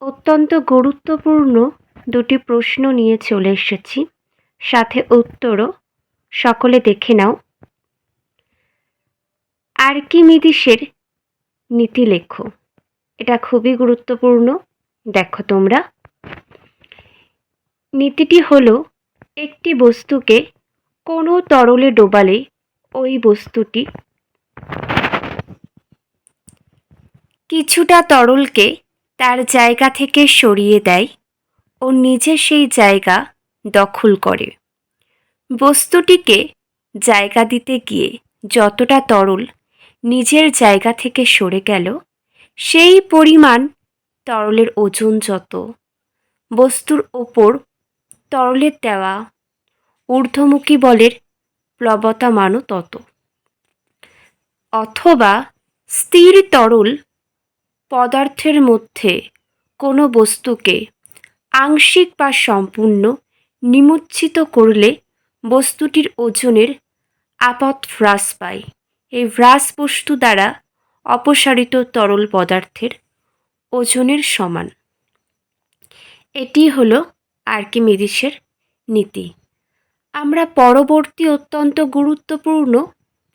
অত্যন্ত গুরুত্বপূর্ণ দুটি প্রশ্ন নিয়ে চলে এসেছি, সাথে উত্তরও। সকলে দেখে নাও। আর্কিমিডিসের নীতি লেখো। এটা খুবই গুরুত্বপূর্ণ। দেখো তোমরা, নীতিটি হলো একটি বস্তুকে কোনো তরলে ডোবালে ওই বস্তুটি কিছুটা তরলকে তার জায়গা থেকে সরিয়ে দেয় ও নিজে সেই জায়গা দখল করে। বস্তুটিকে জায়গা দিতে গিয়ে যতটা তরল নিজের জায়গা থেকে সরে গেল, সেই পরিমাণ তরলের ওজন যত, বস্তুর ওপর তরলের দেওয়া ঊর্ধ্বমুখী বলের প্লবতামানও তত। অথবা স্থির তরল পদার্থের মধ্যে কোনো বস্তুকে আংশিক বা সম্পূর্ণ নিমজ্জিত করলে বস্তুটির ওজনের আপৎ হ্রাস পায়। এই হ্রাস বস্তু দ্বারা অপসারিত তরল পদার্থের ওজনের সমান। এটি হলো আর্কিমিডিসের নীতি। আমরা পরবর্তী অত্যন্ত গুরুত্বপূর্ণ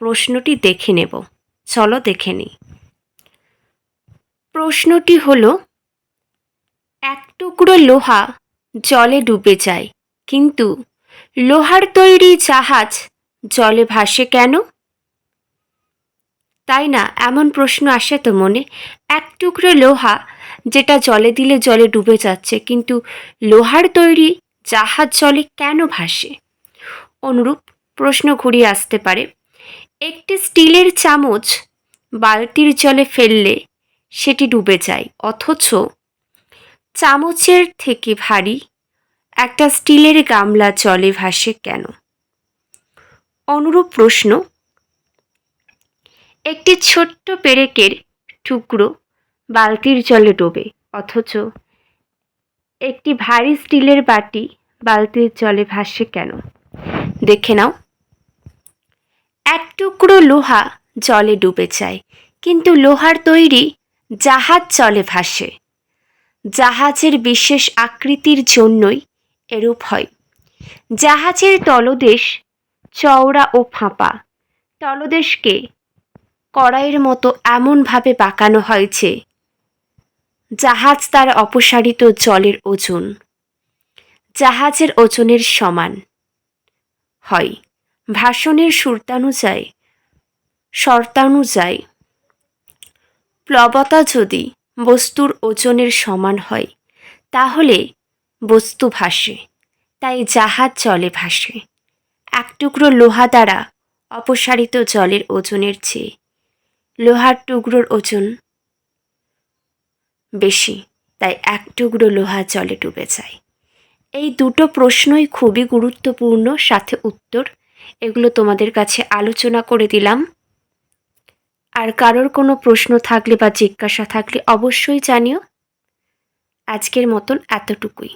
প্রশ্নটি দেখে নেব। চলো দেখে নিই। প্রশ্নটি হলো, এক টুকরো লোহা জলে ডুবে যায়, কিন্তু লোহার তৈরি জাহাজ জলে ভাসে কেন? তাই না, এমন প্রশ্ন আসে তো মনে। এক টুকরো লোহা যেটা জলে দিলে জলে ডুবে যাচ্ছে, কিন্তু লোহার তৈরি জাহাজ জলে কেন ভাসে? অনুরূপ প্রশ্ন ঘুরিয়ে আসতে পারে, একটি স্টিলের চামচ বালতির জলে ফেললে সেটি ডুবে যায়, অথচ চামচের থেকে ভারী একটা স্টিলের গামলা জলে ভাসে কেন? অনুরূপ প্রশ্ন, একটি ছোট্ট পেরেকের টুকরো বালতির জলে ডোবে, অথচ একটি ভারী স্টিলের বাটি বালতির জলে ভাসে কেন? দেখে নাও। এক টুকরো লোহা জলে ডুবে যায়, কিন্তু লোহার তৈরি জাহাজ জলে ভাসে। জাহাজের বিশেষ আকৃতির জন্যই এরূপ হয়। জাহাজের তলদেশ চওড়া ও ফাঁপা। তলদেশকে কড়াইয়ের মতো এমনভাবে বাঁকানো হয় যে জাহাজ তার অপসারিত জলের ওজন জাহাজের ওজনের সমান হয়। ভাষণের শর্তানুযায়ী প্লবতা যদি বস্তুর ওজনের সমান হয়, তাহলে বস্তু ভাসে, তাই জাহাজ জলে ভাসে। এক টুকরো লোহা দ্বারা অপসারিত জলের ওজনের চেয়ে লোহার টুকরোর ওজন বেশি, তাই এক টুকরো লোহা জলে ডুবে যায়। এই দুটো প্রশ্নই খুবই গুরুত্বপূর্ণ, সাথে উত্তর। এগুলো তোমাদের কাছে আলোচনা করে দিলাম। আর কারোর কোনো প্রশ্ন থাকলে বা জিজ্ঞাসা থাকলে অবশ্যই জানিও। আজকের মতন এতটুকুই।